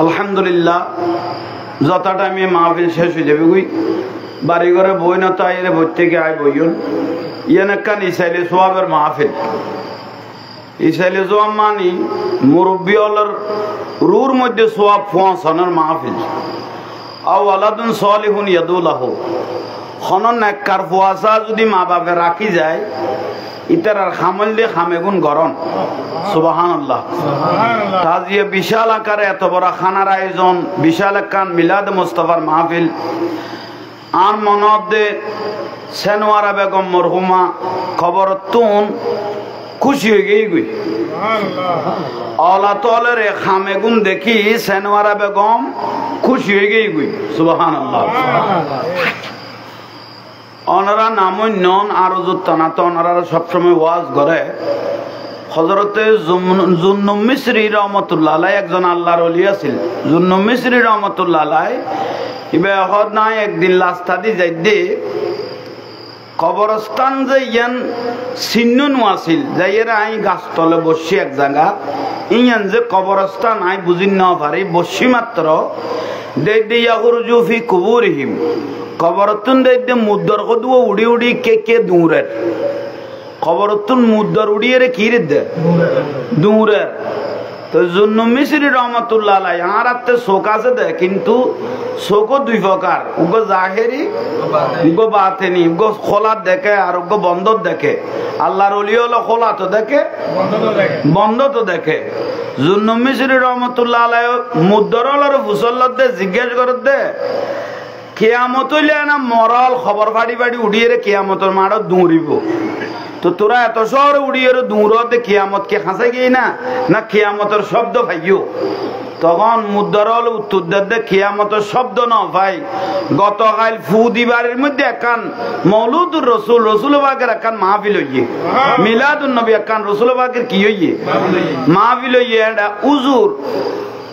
আলহামদুলিল্লাহ যত টাইমে মাহফিল শেষ হয়ে যাবে ওই বাড়ি ঘরে বই না তো আইরে বই থেকে আয় বইন ইয়ান কান ইসাইলে সোয়াবের মাহফিল ইসাইলে জোয়াম মানি মুরব্বী হলার রুর মধ্যে সোয়াব ফোয়াশনের মাহফিল আও আলাদুন সালিহুন ইয়াদুলাহু খনন নেককার ফুয়াশা যদি মা বাপে রাখি যায় ইতার আর খামল দিয়ে খামেগুন গরম সুবহানাল্লাহ তাজিয়া বিশাল আকারে এত বড় খানার আয়োজন বিশাল একখান মিলাদ মুস্তাফার মাহফিল আর মনদে সেনওয়ারা বেগম মরহুমা খবর তুন খুশি হয়ে গই আল্লাহ তলের খামেগুন দেখি সেনওয়ারা বেগম খুশি হয়ে গই সুবহানাল্লাহ ওনারা নামই নন আর জুত্তানা তো ওনারা সবসময় ওয়াজ করে হযরতে জুন্নুম মিসরি রহমাতুল্লাহ আলাইহি একজন আল্লাহর ওলি আছিল জুন্নুম মিসরি রহমাতুল্লাহ আলাইহি ইবে হদ নাই একদিন রাস্তা দি যাইতে কবরস্থান যে ইয়ান সিন্নুন আছিল যাইরা আই গাছতলে বসি এক জায়গা ইয়ান যে কবরস্থান আই বুঝিন না পারি বসি মাত্র দে দিয়া খুরজু ফি কুবুরহিম কবরতুন দে মুদ্দর কদুও উড়ি উড়ি কে দূরের কবরতুন মুদ্দর উড়িয়ে রে কি রে দে দূরের তো জুন্নুম মিসরি রহমাতুল্লাহ আলাইহি আর আতে শোক আছে দে কিন্তু শোকও দুই প্রকার উগো জাহেরি উগো বাতেনি উগো খোলা দেখে আর উগো বন্ধ দেখে আল্লাহর ওলি হলো খোলা তো দেখে বন্ধ তো দেখে জুন্নুম মিসরি রহমাতুল্লাহ আলাইহি মুদ্দর হলার ফুসল্লাত দে জিজ্ঞেস করে দে কিয়ামত হইলে না মরাল খবর ফাড়ি ফাড়ি উড়িয়ে রে কিয়ামতের মাড় দৌড়িব তো তোরা এত শহরে উড়িয়ে দৌড়তে কিয়ামত কে খাঁচা গিয়ে না কিয়ামতের শব্দ ভাইও তখন মুদ্দারল উত্তর দে কিয়ামতের শব্দ ন ভাই গতকাল ফু দিবারের মধ্যে একখান মৌলুদুর রসুল বাগের একখান মাহফিল হইয়ে মিলাদুন নবী একখান রসুল বাগের কি হইয়ে মাহফিল হইয়ে এটা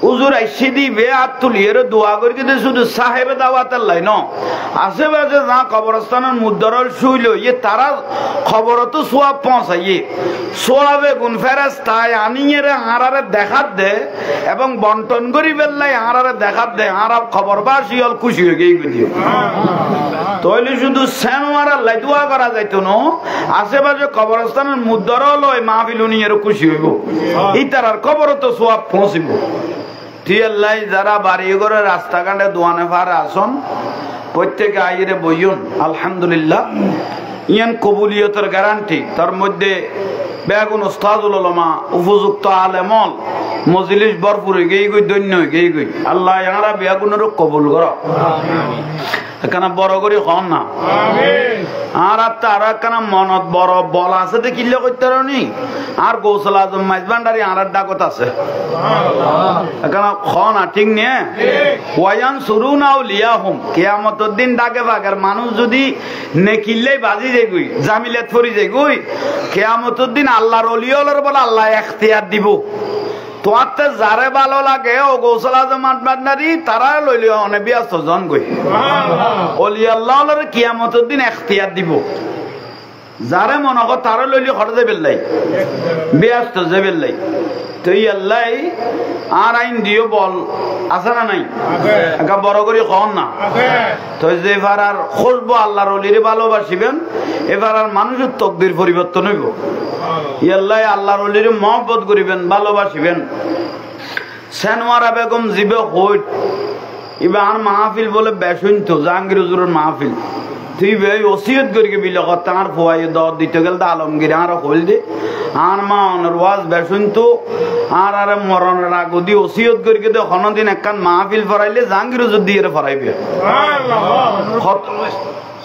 উজুর আইসি দিবে আর তুলিয়ে দোয়া করি কিন্তু শুধু সাহেবে দাওয়াতের লাই ন আশেপাশে যা কবরস্থানের মুদ্দারল শুইল ইয়ে তারা খবর তো সোয়াব পৌঁছাইয়ে সোয়াবে গুন ফেরাস তাই আনিয়ে রে হারারে দেখাত দে এবং বন্টন করি বেললাই হারারে দেখাত দে হারা খবর বা শিয়াল খুশি হয়ে গিয়ে দিও তইলে শুধু সেনওয়ারা লাই দোয়া করা যাইতো না আশেপাশে কবরস্থানের মুদ্দারল ওই মাহফিল নিয়ে খুশি হইব এই তারার খবর তো সোয়াব পৌঁছিব টিয়াল্লাই যারা বাড়ি ঘরে রাস্তাঘাটে দোয়ানে ফার আসন প্রত্যেকে আইরে বইয়ন আলহামদুলিল্লাহ ইয়ান কবুলিয়তের গ্যারান্টি তার মধ্যে বেগুন ওস্তাদুল উলামা উপযুক্ত আলেমল মজলিস ভরপুর গেই গই দৈন্য গেই গই আল্লাহ ইয়ারা বেগুনের কবুল করো এখানে বড় করে হন না আর তার একখানা মনত বড় বল আছে তো কিল্লে করতে পারি আর গৌসল আজম মাইজ ভান্ডারি আর ডাকত আছে এখানে খন ঠিক নিয়ে ওয়ান শুরু নাও লিয়া হুম কিয়ামতের দিন ডাকে বাগের মানুষ যদি নেকিল্লেই বাজি যাই গুই জামিলাত ফরি যাই গুই কিয়ামতের দিন আল্লাহর ওলি হলার বলে আল্লাহ এখতিয়ার দিব তোমাতে যারে ভালো লাগে ও গৌসল আজম ভান্ডারি তারা লইলে অনেক ব্যস্ত জন গই ওলি আল্লাহ কিয়ামতের দিন এখতিয়ার দিব যারে মনে কর তারা লইলে খরচ বেল্লাই ব্যস্ত যে বেল্লাই তো এই আল্লাহ আর আইন দিও বল আছে না নাই একটা বড় করে কন না তো যে এবার আর খুঁজবো আল্লাহর ওলিরে ভালোবাসিবেন এবার আর মানুষের তকদির পরিবর্তন হইব ইয়াল্লাহ আল্লাহর ওলিরে মহব্বত করিবেন ভালোবাসিবেন সেনওয়ারা বেগম জিবে হইট এবার আর মাহফিল বলে বেশুন তো জাহাঙ্গীর হুজুরের মাহফিল তুই ভাই ওসিয়ত করি বিলক তার ফোয়াই দর দিতে গেল আলমগীর আর হল দে আর মা অনর ওয়াজ বেশুন তো আর আরে মরণের আগদি ওসিয়ত করি দে কোনদিন একখান মাহফিল ফরাইলে জাহাঙ্গীর হুজুর দিয়ে ফরাইবে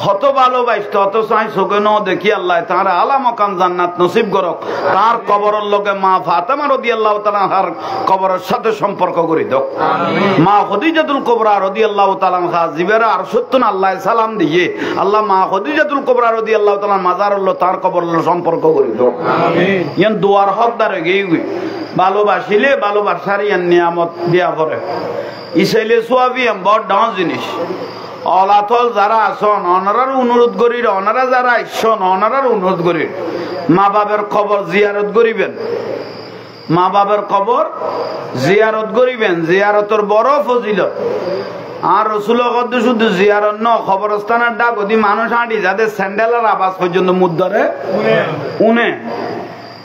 কত ভালোবাসত অত চাই চোখে ন দেখি আল্লাহ তার আলা মকান জান্নাত নসিব করক তার কবরের লগে মা ফাতেমা রাদিয়াল্লাহু তাআলার কবরের সাথে সম্পর্ক করে দাও মা খাদিজাতুল কুবরা রাদিয়াল্লাহু তাআলা জিবেরা আর সত্যন আল্লাহ সালাম দিয়ে আল্লাহ মা খাদিজাতুল কুবরা রাদিয়াল্লাহু তাআলা মাজারুল্লাহ তার কবরের সম্পর্ক করে দাও আমিন ইয়ান দুয়ার হকদার গই ভালোবাসিলে ভালোবাসার ইয়ান নিয়ামত দিয়া পড়ে ইসাইলে সোয়াবি বড় ডাঙর জিনিস অলাথল যারা আসন অনারার অনুরোধ করি অনারা যারা আইসন অনারার অনুরোধ করি মা বাবার খবর জিয়ারত করিবেন মা বাবার কবর জিয়ারত করিবেন, জিয়ারতের বড় ফজিলত। আর রসুল শুধু জিয়ারত ন, কবরস্থানের ডাক অতি মানুষ হাঁটি যাদের স্যান্ডেলের আওয়াজ পর্যন্ত মুদ্দরে উনে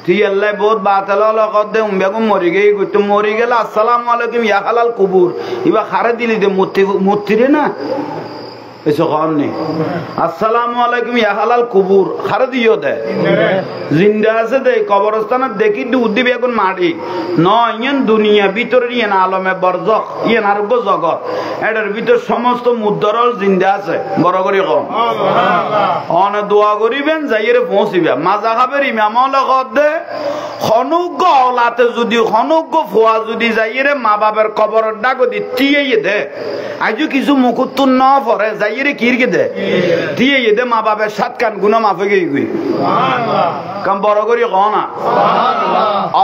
তুই আল্লাহ বহুত বাতালে বেগম মরি গেই তো মরি গেলে আসসালামু আলাইকুম ইয়া হালাল কুবুর ইবা খারে দিলি দে মূর্তি রে না এসো খাওয়াননি আসসালামু আলাইকুম ইয়া হালাল কুবুর খারে দিও দে জিন্দা আছে দে কবরস্থানে দেখি দুধ দিবি এখন মাটি ন ইয়ান দুনিয়া ভিতরে ইয়ান আলমে বরজক ইয়ান আরোগ্য জগৎ এটার ভিতর সমস্ত মুদ্দরল জিন্দা আছে বড় করে কম অনে দোয়া করিবেন যাইরে পৌঁছিবে মাজা খাবের ইমাম লগত দে খনুজ্ঞ অলাতে যদি খনুজ্ঞ ফোয়া যদি যাইরে মা বাবার কবরের ডাক দিয়ে দে আজও কিছু মুকুত্তুর ন পরে যাইরে কিরকে দে দিয়ে দে মা বাবার সাত কান গুনা মাফে গই কাম বড় করি ক না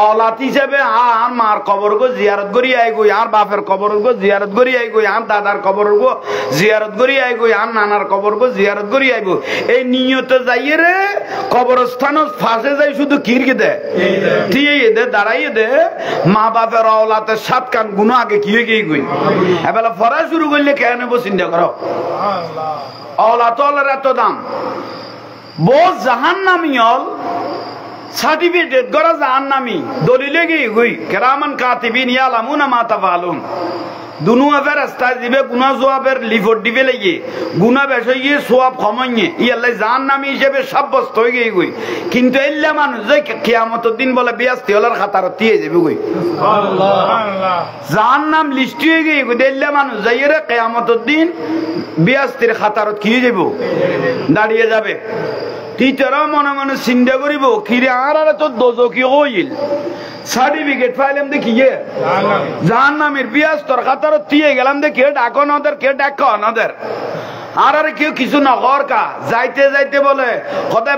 অলাত হিসেবে আর মার কবর গো জিয়ারত করি আই গই আর বাপের কবর গো জিয়ারত করি আই গই আর দাদার কবর গো জিয়ারত করি আই গই আর নানার কবর গো জিয়ারত করি আইব এই নিয়ত যাইরে কবরস্থান ফাঁসে যাই শুধু কিরকে দে দিয়ে দে দাঁড়াইয়ে দে মা বাপের অলাতের সাত কান গুনা আগে কি হয়ে গই এবেলা ফরা শুরু করলে কেন নেবো চিন্তা করো অলাতলের এত দাম বহুত জাহান্নামী হল সার্টিফিকেট গড়া জাহান্নামী দলিলে গিয়ে গই কেরামান কাতিবিন ইয়ালামুনা মা তাফআলুন দুনুয়া ফেরেশতা দিবে গুনাহ জওয়াবের লিফট দিবে লাগিয়ে গুনাহ বেশি গিয়ে সওয়াব কমাইয়ে ই আল্লাহ জাহান্নামী হিসেবে সাব্যস্ত হয়ে গিয়ে গই কিন্তু এল্লা মানুষ যে কিয়ামতের দিন বলে বিয়াস্তি হলার খাতার দিয়ে যাবে গই সুবহানাল্লাহ জাহান্নাম লিস্ট হয়ে গিয়ে গই এল্লা মানুষ যাইরে কিয়ামতের দিন বিয়াস্তির খাতারত কি যাব দাঁড়িয়ে যাবে টিচারও মনে মনে চিন্তা করিব কিরে আর তো দোজকি হইল সার্টিফিকেট পাইলাম দেখি জাহান্নামের বিয়াস্তর খাতার দিয়ে গেলাম দেখি ডাকো নদের কে ডাকো নদের আর কেউ কিছু নকর কা যাইতে যাইতে বলে কদে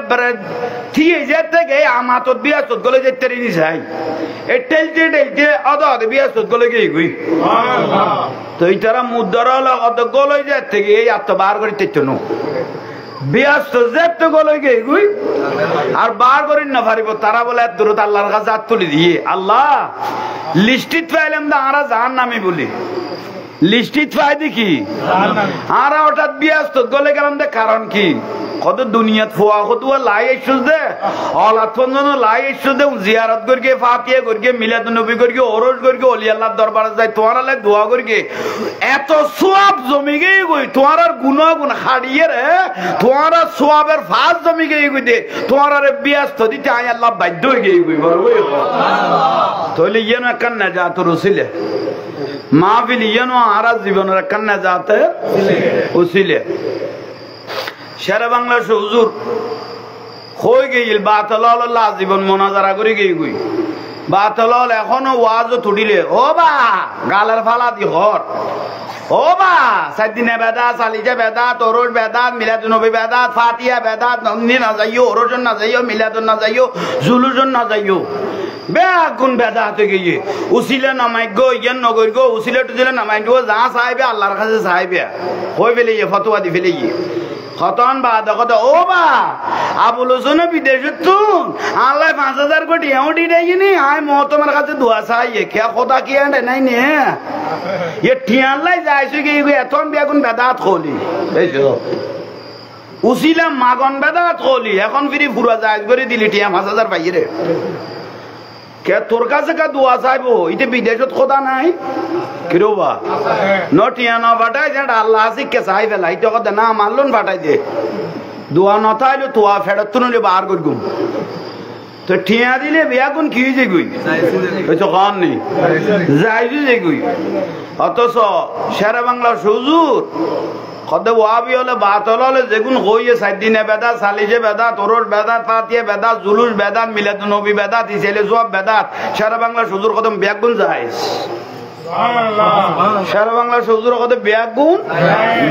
থিয়ে যেতে গে আমাতত বিয়াস্তত গলে যেতে নি যাই এ টেলতে টেলতে অদ বিয়াস্তত গলে গই গই তো ইতারা মুদ্দার অদ গলে যেতে গে এত বার করে তেতো নো বিয়াস্ত যেতে গলে গে গই আর বার করেন না পারিব তারা বলে এত দূরত আল্লাহর কাছে হাত তুলে দিয়ে আল্লাহ লিস্টিত পাইলাম দা আরা জাহান্নামী বলি লিস্টিত পাই দেখি আরা হঠাৎ বিয়াস্ত গলে গেলাম দে কারণ কি কত দুনিয়াত ফোয়া কতুয়া লাই এসুস দে অলাত পঞ্জন লাই এসুস দে জিয়ারত করকে ফাতিয়া করকে মিলাদ নবী করকে ওরস করকে ওলি আল্লাহর দরবারে যাই তোমার আল্লাহ দোয়া করকে এত সওয়াব জমি গই গই তোমার আর গুনাহগুন হারিয়ে রে তোমার সওয়াবের ফাজ জমি গই গই দে তোমার আর বিয়াস্ত দিতে আই আল্লাহ বাধ্য হয়ে গই গই বড় গই সুবহানাল্লাহ তাহলে ইয়ানা কান্না জাত রসিলে মাহফিল ইয়ানো আরা জীবনের কান্না জাতে উসিলে শেরে বাংলা হুজুর হয়ে গেল বাতল জীবন মোনাজারা করে গই গই বাতল এখনো ওয়াজ তুলিলে ও বা গালের ফালা দি হর ও বা সাইদিনে বেদা সালিজে বেদা তরুজ বেদা মিলাদুন নবী বেদা ফাতিহা বেদা নন্দি না যাইও ওরজন না যাইও মিলাদুন না যাইও জুলুজন না যাইও বেগুন বেদা হতে গিয়ে উসিলে নামাই গো ইয়ান নগর গো উসিলে টুজিলে নামাই গো যা চাইবে আল্লাহর কাছে চাইবে হয়ে ফেলে ফতোয়া দি ফেলে খতন বা দেখো ও বা আবুল হোসেন বিদেশত তুন আল্লাহ 5000 কোটি এমডি দেয়নি আয় মহতমের কাছে দোয়া চাইয়ে কে কথা কি আনে নাই নে এ ঠিয়াল্লাই যাইছে কি এতন বেগুন বেদাত খলি এইছো উসিলা মাগন বেদাত খলি এখন ফিরি পুরা জায়জ করে দিলি টিয়া 5000 বাইরে কে তোর কাছে কা দোয়া চাইবো ইতে বিদেশত খোদা নাই কিরোবা নটিয়া না বাটাই যেটা আল্লাহ শিখকে চাই ফেলা ইতে কথা না মানলুন বাটাই দে দোয়া ন থাইলে তোয়া ফেরত তুলে বার করগুম তো ঠিয়া দিলে বেয়াগুন কি হয়েছে গুই হয়তো খান নেই যাইছে যে গুই অথচ শেরে বাংলা হুজুর কদে ওয়াবি হলে বাতল হলে যেগুন হইয়ে সাইদিনে বেদা সালিজে বেদা তরুজ বেদা ফাতিহা বেদা জুলুস বেদা মিলাদুন নবী বেদা তিসেলে সব বেদা শেরে বাংলা হুজুর কদম বেয়াগুন যায় শেরে বাংলা হুজুর কদে বেয়াগুন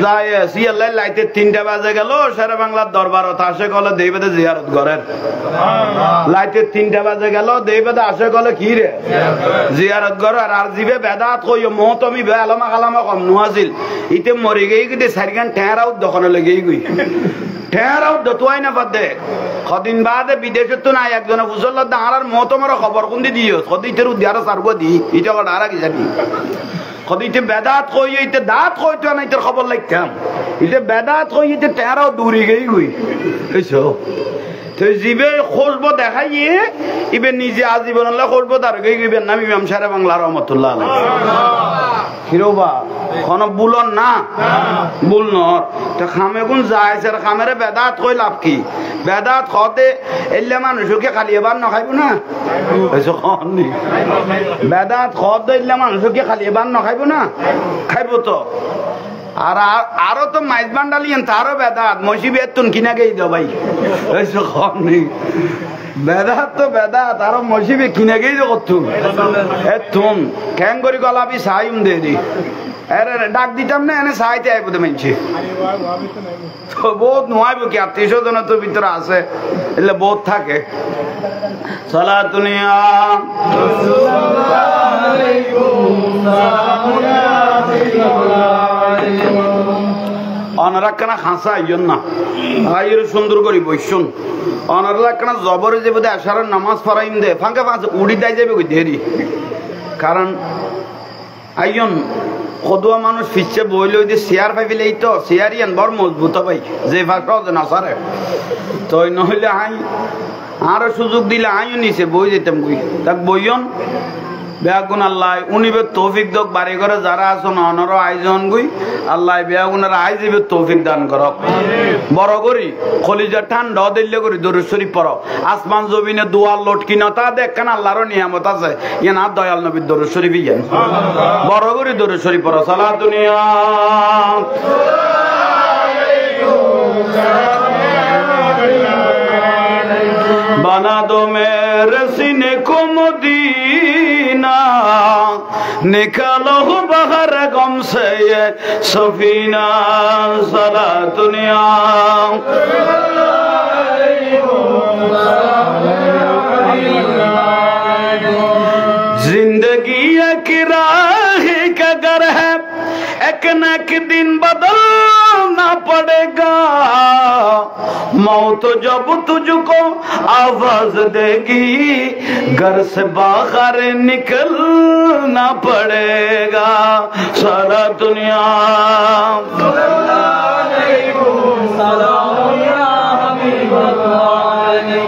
যায় সি আল্লাহ লাইতে 3টা বাজে গেল শেরে বাংলার দরবারত আসে গলে দেইবেদে জিয়ারত করেন লাইতে 3টা বাজে গেল দেইবেদে আসে গলে কি রে জিয়ারত করে আর জিবে বেদাত কইও মহতমি বে আলামা কালামা কম নুয়াছিল ইতে মরি গই গিতে সারিগান ঠেরাও দখনে লাগেই গই ঠেরাও দতোয়াই না বাদে কদিন বাদে বিদেশে তো নাই একজনে ফুসল দাঁড়ার মত আমার খবর কোন দিও কদিতের উদ্ধার সারবো দি এটা আর কি জানি কদিতে বেদাত কই ইতে দাঁত কইতো না ইতের খবর লাগতাম ইতে বেদাত কই ইতে তেরাও দূরে গই গই এইসো তো জিবে খুশবো দেখাইয়ে ইবে নিজে আজীবন আল্লাহ খুশবো তার গই গইবেন নাম ইমাম সাহেব বাংলা রহমাতুল্লাহ আলাইহি হিরোবা কোন বুলন না বুল নর তো খামে কোন যায় স্যার খামেরে বেদাত কই লাভ কি বেদাত খতে এলে মানুষকে খালি এবার না খাইব না এইসো কোননি বেদাত খতে এলে মানুষকে খালি এবার না খাইব না খাইব তো আর আরো তো মাইজ বান্ডালিয়েন তারও বেদাত মসিবের তুন কিনা গেই দাও ভাই এইসো কোননি বেদাত তো বেদাত আরো মসিবে কিনা গেই দাও কত এ তুম কেন করি গলাবি সাইম দে দি আরে ডাক দিতাম না এনে সাইতে আইব তো মানছি তো বহুত নয় কি 300 জন তো ভিতরে আছে এলে বহুত থাকে সালাতুনিয়া রাসূলুল্লাহ আলাইকুম অনারাকনা খাসা আইজন না আইয়ের সুন্দর করি বৈশুন অনারাকনা জবরে যে বোধ আশারের নামাজ পড়াইম দে ফাঁকে ফাঁকে উড়ি দাই যাবে কই দেরি কারণ আইজন কদুয়া মানুষ ফিচ্ছে বইলে ওই যে শেয়ার পাইলে তো শেয়ারিয়ান বড় মজবুত ভাই যে ভাষা না সারে তো নইলে আই আরো সুযোগ দিলে আইও নিছে বই যেতাম কই তাক বইয়ন বেয়াগুন আল্লাহ উনিবে তৌফিক দক বাড়ি করে যারা আছেন অনর আয়োজন গই আল্লাহ বেয়াগুনের আইজিবে তৌফিক দান করক বড় করি খলিজা ঠান্ডা দিল্লে করি দরুদ শরীফ পড়ো আসমান জমিনে দুয়ার লটকি না তা দেখেন আল্লাহর নিয়ামত আছে ইয়ান আর দয়াল নবীর দরুদ শরীফ ইয়ান বড় করি দরুদ শরীফ পড়ো সালাতুনিয়া बना दो मेरे सीने को मदीना निकालो बाहर गम से ये सफीना सारा दुनिया जिंदगी एक राह का घर है एक न एक दिन बदलना पड़ेगा मौत जब तुझको आवाज देगी घर से बाहर निकलना पड़ेगा सारा दुनिया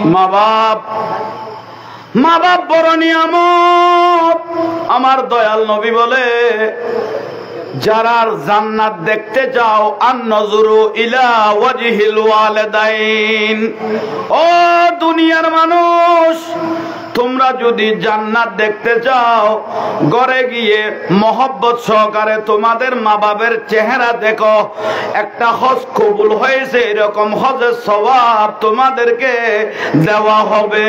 माँ बाप बड़ नियामत আমার দয়াল নবী বলে যারার জান্নাত দেখতে যাও আন-নজরু ইলা ওয়াজহিল ওয়ালিদাইন ও দুনিয়ার মানুষ তোমরা যদি জান্নাত দেখতে চাও ঘরে গিয়ে মহব্বত সহকারে তোমাদের মা বাবার চেহারা দেখো একটা হজ কবুল হয়েছে এরকম হজের সওয়াব তোমাদেরকে দেওয়া হবে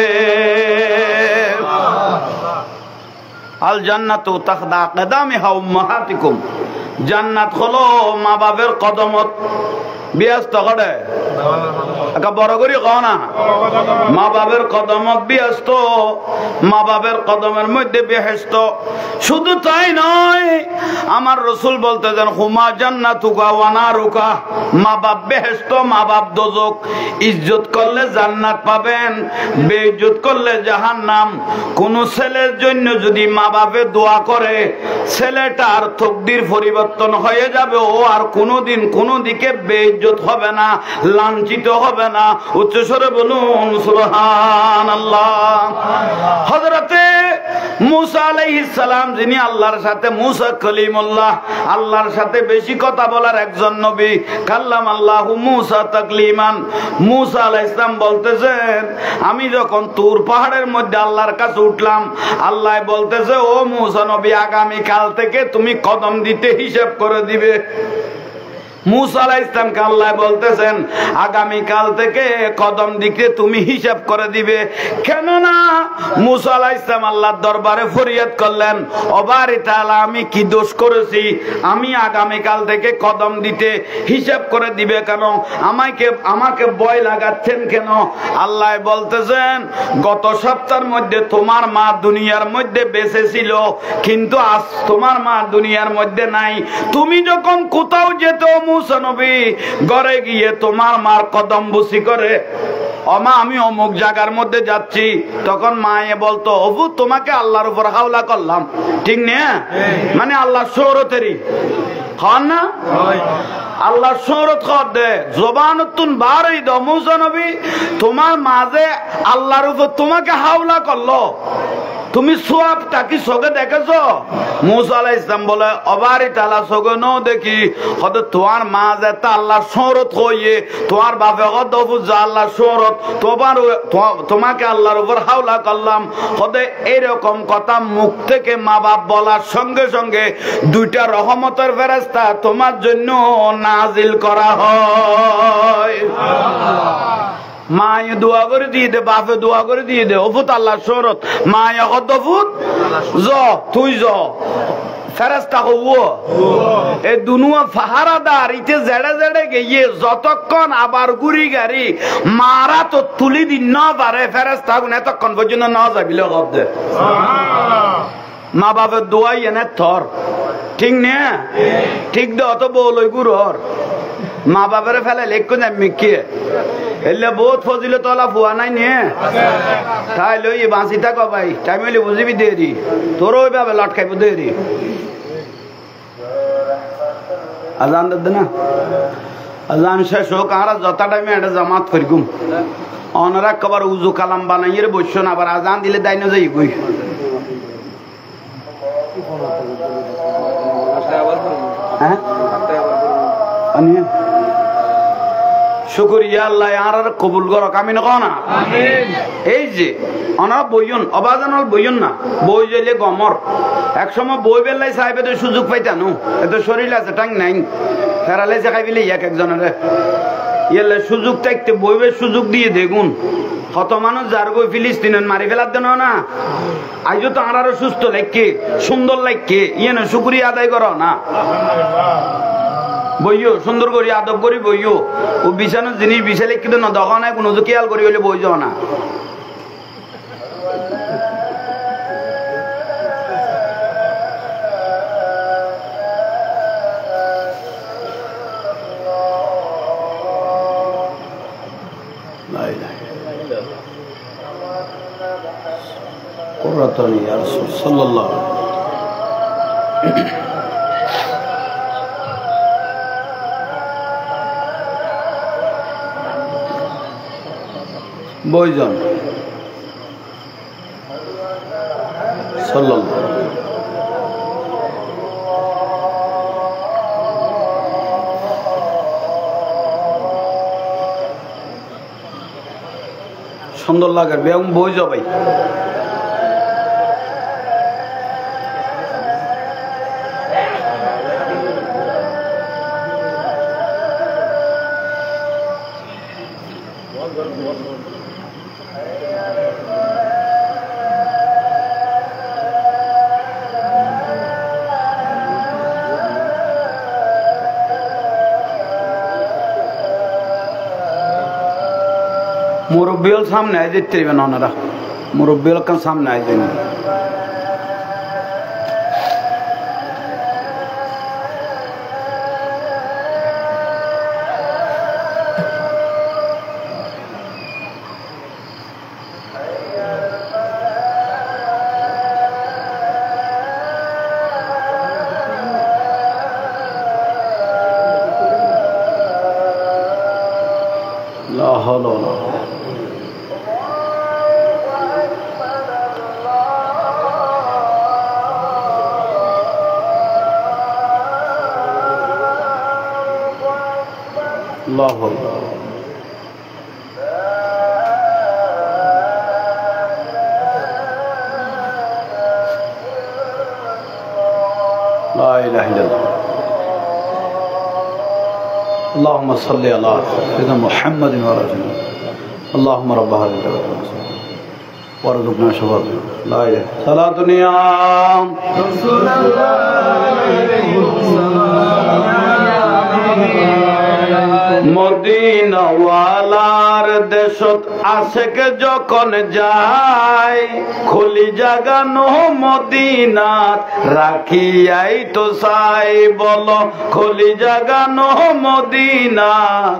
আল জান্নাতু তাখদা আকদামিহা উম্মাহাতিকুম জান্নাত হলো মা বাবার কদমত ব্যস্ত করে একটা বড় করি কও না মা বাবার কদমত ব্যস্ত মা বাবার কদমের মধ্যে বেহেশত শুধু তাই নয় আমার রাসূল বলতে দেন হুমা জান্নাতুকা ওয়া নারুকা মা বাপ বেহেশত মা বাপ দোজক ইজ্জত করলে জান্নাত পাবেন বেইজ্জত করলে জাহান্নাম কোন ছেলের জন্য যদি মা বাপে দোয়া করে ছেলেটার তকদির পরিবর্তন হয়ে যাবে ও আর কোনোদিন কোনো দিকে বেইজ্জত হবে না লাঞ্ছিত হবে না উচ্চস্বরে বলুন সুবহানাল্লাহ হযরতে মুসা আলাইহিস সালাম যিনি আল্লাহর সাথে মুসা কলিমুল্লাহ আল্লাহর সাথে বেশি কথা বলার একজন নবী কাল্লামাল্লাহু মুসা তাকলিমান মুসা আলাইহিস সালাম বলতেছেন আমি যখন তুর পাহাড়ের মধ্যে আল্লাহর কাছে উঠলাম আল্লাহ বলতেছে ও মুসা নবী আগামী কাল থেকে তুমি কদম দিতে হিসাব করে দিবে মুসা আলাইহিস সালামকে আল্লাহ বলতেছেন আগামী কাল থেকে কদম দিকে তুমি হিসাব করে দিবে কেন না মুসা আলাইহিস সালাম আল্লাহর দরবারে ফরিয়াদ করলেন ও বারি তাআলা আমি কি দোষ করেছি আমি আগামী কাল থেকে কদম দিতে হিসাব করে দিবে কেন আমাকে ভয় লাগাচ্ছেন কেন আল্লাহ বলতেছেন গত সপ্তাহের মধ্যে তোমার মা দুনিয়ার মধ্যে বেঁচে ছিল কিন্তু আজ তোমার মা দুনিয়ার মধ্যে নাই তুমি যখন কোথাও যেতে মুসা নবী ঘরে গিয়ে তোমার মার কদম বুসি করে অমা আমি অমুক জায়গার মধ্যে যাচ্ছি, তখন মায়ে বলতো অবু তোমাকে আল্লাহর উপর হাওলা করলাম, ঠিক না? মানে আল্লাহর শৌরতেরই খান না, আল্লাহ শৌরত কর দে জবানতুন বারই দ মুসা নবী তোমার মাঝে আল্লাহর উপর তোমাকে হাওলা করলো, তুমি সোয়াবটা কি চোখে দেখেছো? মুসা আলাইহিস সালাম বলে অবারি তালা চোখে ন দেখি, কত তোমার মাঝে তা আল্লাহর শৌরত হইয়ে তোমার বাপে কত বুঝা আল্লাহর শৌরত, তোমাকে আল্লাহর উপর হাওলা করলাম। কত এইরকম কথা মুখ থেকে মা বাপ বলার সঙ্গে সঙ্গে দুইটা রহমতের ফেরেশতা তোমার জন্য নাজিল করা হয়। মায়ে দোয়া করে দিয়ে দে, বাপে দোয়া করে দিয়ে দে, অফুত আল্লাহ শরত মায়ে কত ফুট জ তুই জ ফেরেশতা হবো এ দুনুয়া ফাহারাদার ইতে জেড়ে জেড়ে গিয়ে যতক্ষণ আবার গুড়ি গাড়ি মারা তো তুলি দিন না পারে ফেরেশতা গুণ এতক্ষণ পর্যন্ত না যাবিলে কবদে মা বাপের দোয়াই এনে থর, ঠিক না? ঠিক দে অত বলই গুরর মা বাপের ফেলে লেখ মিকে এলে বহুত ফজিলত ওলা ফুয়া নাই নে তাই লই বাঁচি থাকো ভাই টাইম হইলে বুঝিবি দেরি তোর ওই ভাবে লটকাইব দেরি আজান দে না আজান শেষ হোক আর যত টাইমে এটা জামাত করিগুম অনরা কবার উজু কালাম বানাইয়ে বসছো না আবার আজান দিলে দাই না যাই গই হ্যাঁ শুকরিয়া আল্লাহ আর কবুল করক আমি না কও না এই যে অনা বইয়ন অবাজান বইয়ন না বই যাইলে গমর এক সময় বই বেলাই সাহেবে তো সুযোগ পাইতানো এত শরীর আছে টাং নাই ফেরালে খাইবিলে এক একজনের ইয়ালে সুযোগ থাকতে বইবের সুযোগ দিয়ে দেখুন কত মানুষ যার গই ফিলিস্তিনের মারি ফেলার দেন না আজ তো আরো সুস্থ লাগকে সুন্দর লাগকে ইয়ে না শুকরিয়া আদায় করো না বইও সুন্দর করি আদব করি বইও ও বিছানোর জিনিস বিছালে কিন্তু না দোকান নাই কোনো খেয়াল করি হইলে বই যাও না কুররাতুনি ইয়া রাসূল সাল্লাল্লাহু বইজন সাল্লাল্লাহু সুন্দর লাগে বেগম বই যাও ভাই মুরব্বিল সামনে আই যেতে পারবেন ওনারা মুরব্বিল কান সামনে আই যাবেন লা হাওলা ওয়ালা الله لا إله إلا الله اللهم صل على سيدنا محمد وعلى آله اللهم رب هذه الدعوة وارزقنا شفاعته لا إله صلاة دنيا رسول الله মদিনাওয়ালার দেশত আশেকে যখন যায় খলি জাগানো মদিনাত রাখিয়াই তো চাই বলো খলি জাগানো মদিনাত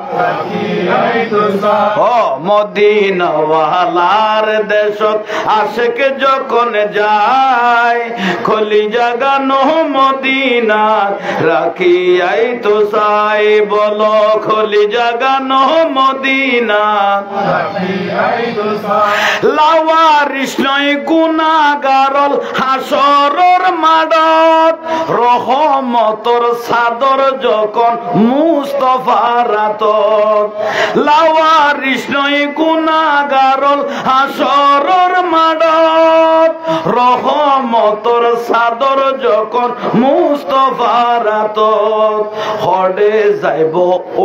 ও মদিনাওয়ালার দেশত আশেকে যখন যায় খলি জাগানো মদিনাত রাখিয়াই তো চাই বলো খলি জাগানো মদিনাত লাওয়ারিস নয় গুনাহগারল হাসরের মাঠত রহমতর চাদর যখন মুস্তাফার রাতত লাওয়ারিস নয় গুনাহগারল হাসরের মাঠত রহমতর চাদর যখন মুস্তাফার রাতত হডে যাইব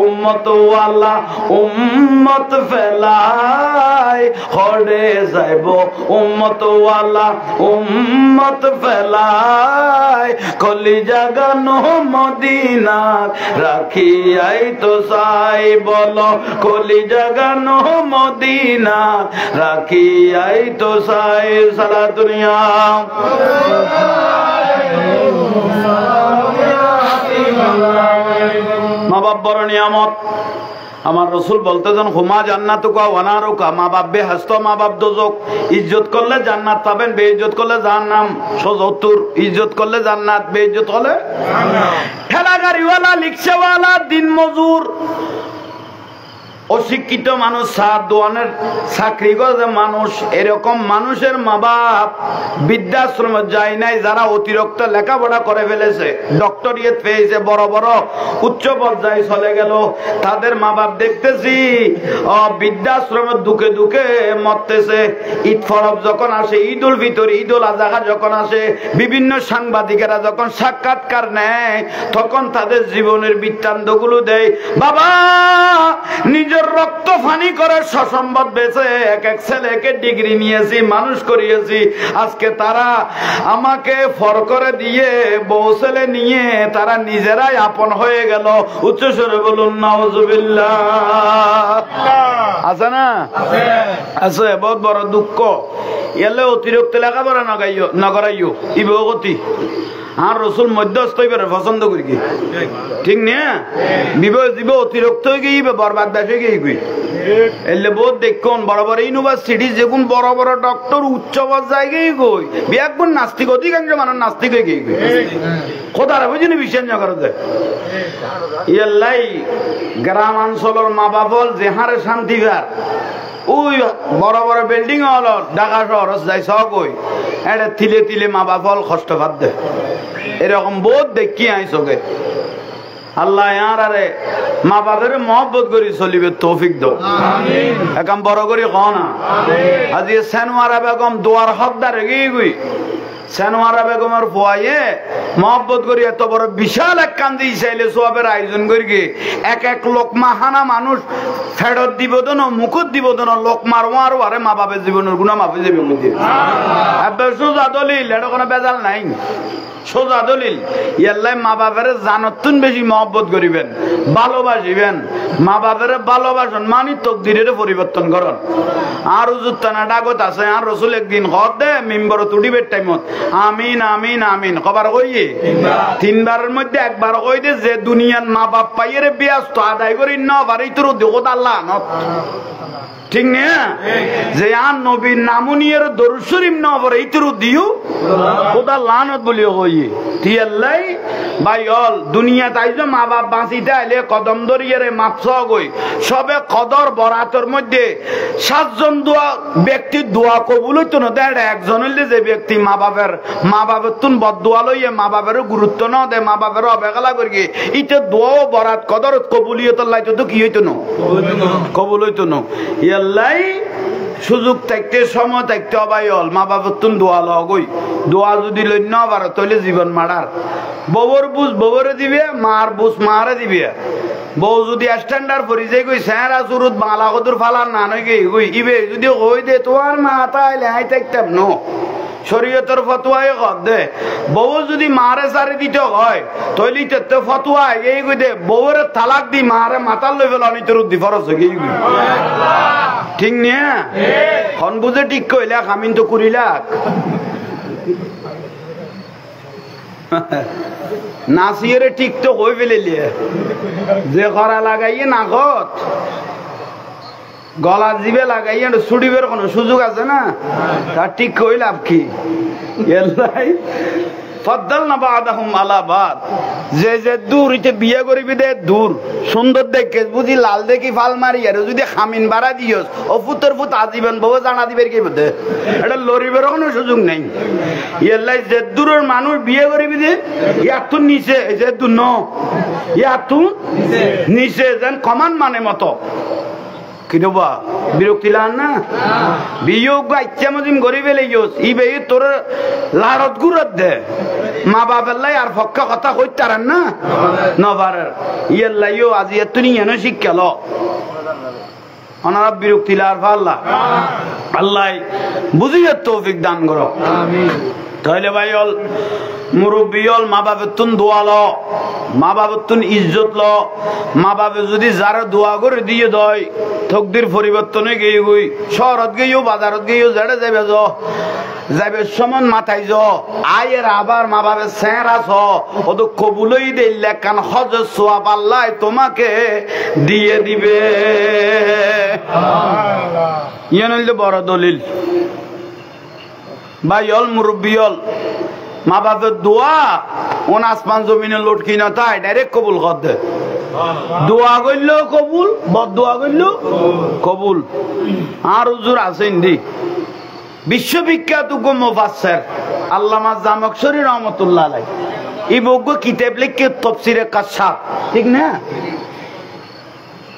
উম্মত ওয়ালা উম্মত ফেলাই হডে যাইব উম্মত ওয়ালা উম্মত ফেলাই কলি জাগানো মদিনাত রাখিয়াই তো চাই বলো কলি জাগানো মদিনাত রাখিয়াই তো চাই সারা দুনিয়া মা বাপ বড় নিয়ামত আমার রসুল বলতেছেন হুমা জান্নাত ওয়ানারুকা মা বাপ বেহেশত মা বাপ দোজক ইজ্জত করলে জান্নাত পাবেন বেইজ্জত করলে জাহান্নাম ৭৭ ইজ্জত করলে জান্নাত বেইজ্জত হলে ঠেলা গাড়িওয়ালা রিকশাওয়ালা দিন মজুর অশিক্ষিত মানুষ সার দোয়ানের চাকরি করে মানুষ এরকম মানুষের মা বাপ বৃদ্ধাশ্রমে যায় নাই যারা অতিরিক্ত লেখাপড়া করে ফেলেছে ডক্টরিয়েট পেয়েছে বড় বড় উচ্চ পর্যায়ে চলে গেল তাদের মা বাপ দেখতেছি বৃদ্ধাশ্রমের দুঃখে দুঃখে মরতেছে ঈদ ফরব যখন আসে ঈদ উল ফিতর ঈদ উল আজহা যখন আসে বিভিন্ন সাংবাদিকেরা যখন সাক্ষাৎকার নেয় তখন তাদের জীবনের বৃত্তান্তগুলো দেয় বাবা নিজের রক্ত ফানি করে সসম্পদ বেঁচে এক এক ছেলেকে ডিগ্রি নিয়েছি মানুষ করিয়েছি আজকে তারা আমাকে ফর করে দিয়ে বউ ছেলে নিয়ে তারা নিজেরাই আপন হয়ে গেল উচ্চ স্বরে বলুন নাউজুবিল্লাহ আছে না আছে বহুত বড় দুঃখ এলে অতিরিক্ত লেখাপড়া নগরাইও ইবগতি আর রসুল মধ্যস্থ হইবে পছন্দ করি কি ঠিক না বিবাহ জীব অতিরিক্ত হয়ে গিয়ে বরবাদ বেসে গিয়ে গই এলে বহুত দেখুন বড় বড় ইউনিভার্সিটি যেগুন বড় বড় ডক্টর উচ্চ পর্যায়ে গিয়ে গই বিয়াকুন নাস্তিক অধিকাংশ মানুষ নাস্তিক হয়ে গিয়ে গই কোথায় বুঝিনি বিশ্বাস না করে যায় ইয়াল্লাই গ্রামাঞ্চলের মা বাপল যে হারে শান্তি পার ওই বড় বড় বিল্ডিং হল ঢাকা শহর যাই সব ওই এটা তিলে তিলে মা বাপ হল কষ্ট ভাব দেয় এরকম বহুত দেখি আইসকে আল্লাহ আরে মা বাপের মহব্বত করি চলিবে তৌফিক দাও একাম বড় করি ক না আজি সেনওয়ারা বেগম দোয়ার হকদার এগিয়ে গই সেনওয়ারা বেগমের ফুয়াইয়ে মহব্বত করি এত বড় বিশাল এক কান্দি চাইলে সবের আয়োজন করি এক এক লোকমা হানা মানুষ ফেরত দিব তো মুখত দিব তো লোকমার মারো আরে মা বাপের জীবনের গুণা মাপে যাবে সোজা দলিল এটা কোনো বেজাল নাই সোজা দলিল ইয়াল্লাই মা বাপের জানতুন বেশি মহব্বত করিবেন ভালোবাসিবেন মা বাপের ভালোবাসন মানি তকদিরের পরিবর্তন করন আর উজুত্তানা ডাগত আছে আর রসুল একদিন হদ দে মিম্বর তুডিবের টাইমত আমিন আমিন আমিন কবার কইয়ে তিনবারের মধ্যে একবার কই দে যে দুনিয়ার মা বাপ পাইয়ের ব্যস্ত আদায় করি ন বাড়ি তোর দেখত আল্লাহ নত ঠিক না যে আর নবীর নামুনিয়ার দরুদ শরীফ ন পড়ে এইতরু দিও খোদা লানত বলিও কইয়ে তিয়াল্লাই ভাই অল দুনিয়া তাইজো মা বাপ বাঁচিতে আইলে কদম দরিয়ারে মাপছ গই সবে কদর বরাতের মধ্যে 7 জন দোয়া ব্যক্তির দোয়া কবুল হইতো না দেয় একজন হইলে যে ব্যক্তি মা বাপের তুন বদদোয়া লইয়ে মা বাপের গুরুত্ব না দে মা বাপের অবহেলা করি ইতে দোয়াও বরাত কদর কবুলিয়ত লাইতো তো কি হইতো না কবুল হইতো না ইয়াল্লাই সুযোগ থাকতে সময় থাকতে অবাই হল মা বাপের তুন দোয়া লগই দোয়া যদি লই না পারো তাহলে জীবন মারার বউর বুঝ বউরে দিবে মার বুঝ মারে দিবে বউ যদি স্ট্যান্ডার্ড পরি যাই কই স্যারা সুরুত বাংলা কদুর ফালার না নই গই কই ইবে যদি কই দে তোমার মা তাইলে আই থাকতাম নো শরীয়তের ফতোয়ায় কর দে বউ যদি মারে সারি দিতে হয় তৈলি তো ফতোয়া এই কই দে বউর তালাক দি মারে মাথার লই ফেলানি তোর দি ফরজ হয়ে গই ঠিক নিয়া খন বুঝে ঠিক কইলা কামিন তো করিলাক নাসিরে ঠিক তো কই ফেলিলে যে করা লাগাইয়ে নাগত গলা জিবে লাগাইয়ে ছুটিবের কোনো সুযোগ আছে না তার ঠিক কই লাভ কি এলাই ফদ্দালনা বাদাহুম আলা বাদ যে দূর ইতে বিয়ে করিবি দে দূর সুন্দর দেখে বুঝি লাল দেখি ফাল মারি আর যদি খামিন বাড়া দিয়স ও ফুতের ফুত আজীবন বউ জানা দিবের কি বলতে এটা লরিবের কোনো সুযোগ নেই এলাই যে দূরের মানুষ বিয়ে করিবি দে ইয়ার তো নিচে যে দূর ন ইয়ার তো নিচে যেন কমান মানে মতো কিনবা বিরক্তি লান না বিয়োগ ইচ্ছা মজিম গরিবে লেগিস ই বে তোর লারত গুরত দে মা বাবার আর ফক্কা কথা কইতে পারেন না নবারের ইয়ের লাইও আজি এতনি এন শিক্ষা ল অনারা বিরক্তি লার আল্লাহ আল্লাহ বুঝিয়ে তৌফিক দান করো তাহলে ভাই হল মুরব্বী হল মা বাবের তুন দোয়া ল মা বাবের তুন ইজ্জত ল মা বাবে যদি যারা দোয়া করে দিয়ে দেয় তকদির পরিবর্তনে গিয়ে গই শহরত গিয়েও বাজারত গিয়েও যেটা যাবে যাবে সমান মাথায় য আয়ের আবার মা বাবের চেহারা ছ ও তো কবুলই দিলে কান হজ সোয়াব আল্লাহ তোমাকে দিয়ে দিবে ইয়ে নইলে বড় দলিল ভাই হল মুরব্বী হল মা বাপের দোয়া ওন আসমান জমিনে লটকি না তাই ডাইরেক্ট কবুল কর দে দোয়া করলেও কবুল বদ দোয়া করলেও কবুল আর হুজুর আছেন দি বিশ্ববিখ্যাত মুফাসসির আল্লামা জামখশরী রহমাতুল্লাহ আলাইহি এই বগ্য কিতাব লিখে তাফসীরে কাশাফ ঠিক না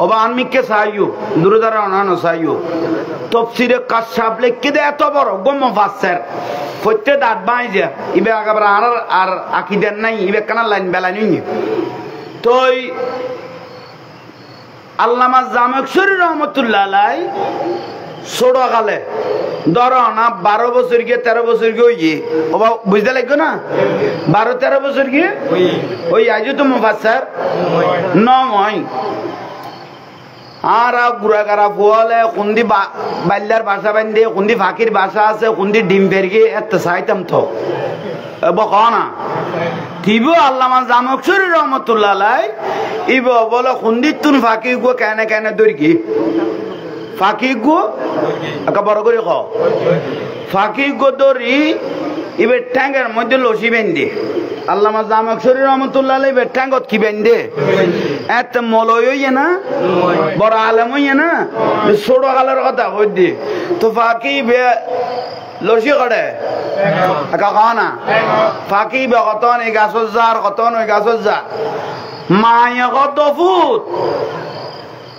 ওবা আনমিকে সাইয়ো দুরদারা অনানো সাইয়ো তাফসীরে কাশাফ লিখে দে এত বড় মুফাসসির ফতে দাঁত বাই যা ইবে আগাবার আর আকীদার নাই ইবে কানা লাইন বেলানি তোই আল্লামা জামখশরী রহমাতুল্লাহ আলাইহি ছোট কালে ধরো না 12 বছর গিয়ে 13 বছর গিয়ে ওই ওবা বুঝতে লাগবে না 12-13 বছর গিয়ে ওই আইজো তো মুফাসসির নয় আর গুড়াগাড়া ফুয়ালে কুন্দি বাল্যার ভাষা বান্ধে কুন্দি ফাঁকির ভাষা আছে কুন্দি ডিম ফেরগে এত চাইতাম তো বকনা থিব আল্লামা জামখশরী রহমাতুল্লাহ আলাইহি ইব বলে কুন্দি তুন ফাঁকি গো কেন কেন দরকি ফাঁকি গো একা বড় করে ক ফাঁকি গো দরি ইবে ট্যাঙ্গের মধ্যে লসি বেঁধে আল্লামা জামখশরী রহমাতুল্লাহ আলাইহি বেটাঙ্গত কি বেঁধে এত মলয় হইয়ে না বড় আলেম হইয়ে না ছোট কালের কথা কই দি তো ফাঁকি বে লসি করে একা খানা ফাঁকি বে কতন এই গাছর যার কতন ওই গাছর যা মায়ে কত ফুট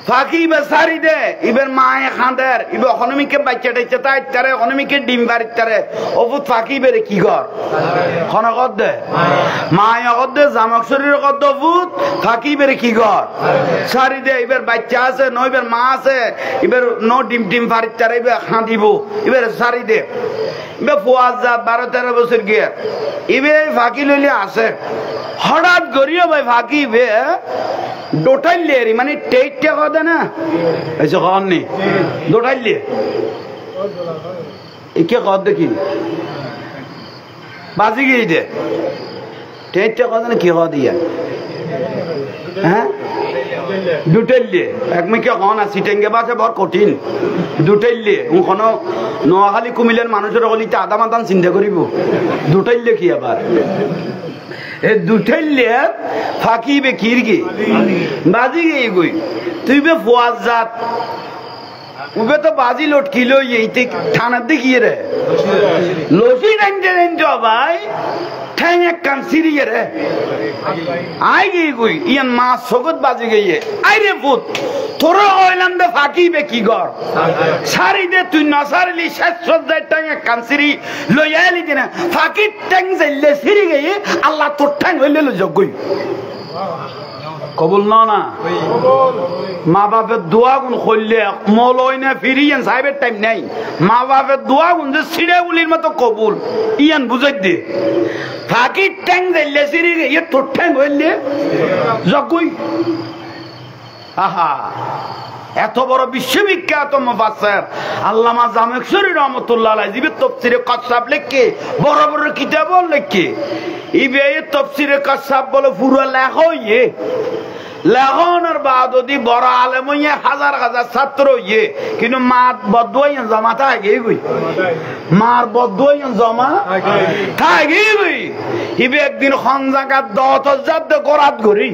ফাঁকি বে সারি দে ইবের মায়ে খাঁদের ইবে অকনমিকে বাচ্চা টাইচা তাই তারে অকনমিকে ডিম বাড়ির তারে অফুত ফাঁকি বেরে কি কর খনকত দে মায়ে কত দে জামখশরীর কত ফুট ফাঁকি বেরে কি কর সারি দে ইবের বাচ্চা আছে ন ইবের মা আছে ইবের ন ডিম বাড়ির তারে ইবে খাঁ দিব ইবের সারি দে ইবে ফুয়াজ যা 12-13 বছর গিয়ে ইবে ফাঁকি লইলে আছে হঠাৎ গরিও ভাই ফাঁকি বে ডোটাইলে মানে টেইটটা কথা না এসে কন নি ডোটাইলে একে কর দেখি বাজি গিয়ে দে টেইটটা কথা না কি কর দিয়া হ্যাঁ দুটাইলে একমেকে কন আছে টেঙ্গে বাসে বড় কঠিন দুটাইলে কোনো নোয়াখালী কুমিল্লার মানুষের গলিতে আদাম আদান চিন্তা করিব দুটাইলে কি আবার দুটাইলে ফাঁকি বে কিরগি বাজি গিয়ে গই তুই বে ফুয়াজ জাত উবে তো বাজি লটকি লই এইতে থানার দেখিয়ে রে লসি নাইনতে ভাই ঠ্যাং এক কান সিরিয়ে রে আই গিয়ে গই ইয়ান মাছ সগত বাজি গিয়ে আই রে পুত তোরা হইলাম দে ফাঁকি বে কি গর সারি দে তুই না সারিলি শেষ সজ্জায় ঠ্যাং এক কান সিরি লই আইলি দিনা ফাঁকি ঠ্যাং যাইলে সিরি গিয়ে আল্লাহ তোর ঠ্যাং হইলে লো জগই কবুল না মা বাপের দোয়া গুণ করলে মলয় না ফিরিয়েন সাহেবের টাইম নাই মা বাপের দোয়া গুণ যে সিঁড়েগুলির মতো কবুল ইয়ান বুঝাই দে ফাঁকি ট্যাং দিলে সিঁড়ি ইয়ে তোর ঠ্যাং হইলে যকুই আহা এত বড় বিশ্ববিখ্যাত মুফাসসির আল্লামা জামেখশরী রাহমাতুল্লাহ আলাইহি জিবে তাফসীরে কাশাফ লিখে বড় বড় কিতাব লিখে ইবে তাফসীরে কাশাফ বলে পুরো লেখা হইয়ে লেখনের বাদদি বড় আলেম হইয়ে হাজার হাজার ছাত্র হইয়ে কিন্তু মাত বদুয়াই জমা থাকে গই মার বদুয়াই জমা থাকে গই ইবে একদিন খন জায়গা 10000 গরাত করি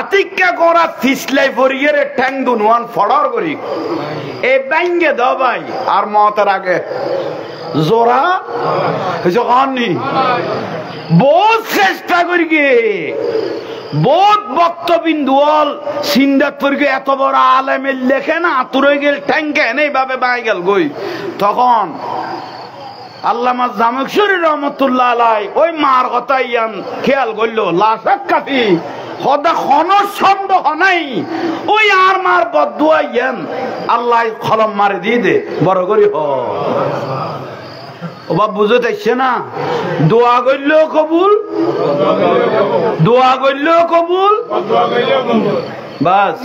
আতিক্কা করা ফিসলাই ফরিয়ে ঠ্যাং দুনওয়ান ফড়র করি এ ব্যাঙ্গে দাও ভাই আর মতের আগে জোরা যখনই বহুত চেষ্টা করি গে বহুত বক্তবিন্দুল সিন্দাত পড়ে এত বড় আলেমের লেখে না আতুরে গেল ঠ্যাংকে এইভাবে বাই গেল গই তখন আল্লামা জামেখশরী রাহমাতুল্লাহ আলাইহি ওই মার কথা ইয়ান খেয়াল করলো লাশাক কাফি খোদা খন সন্দেহ নাই ওই আর মার বদদুয়া ইয়ান আল্লাহ কলম মারি দিয়ে দে বড় করি হ ও বাপ বুঝে যাচ্ছে না দোয়া করলেও কবুল দোয়া করলেও কবুল বাস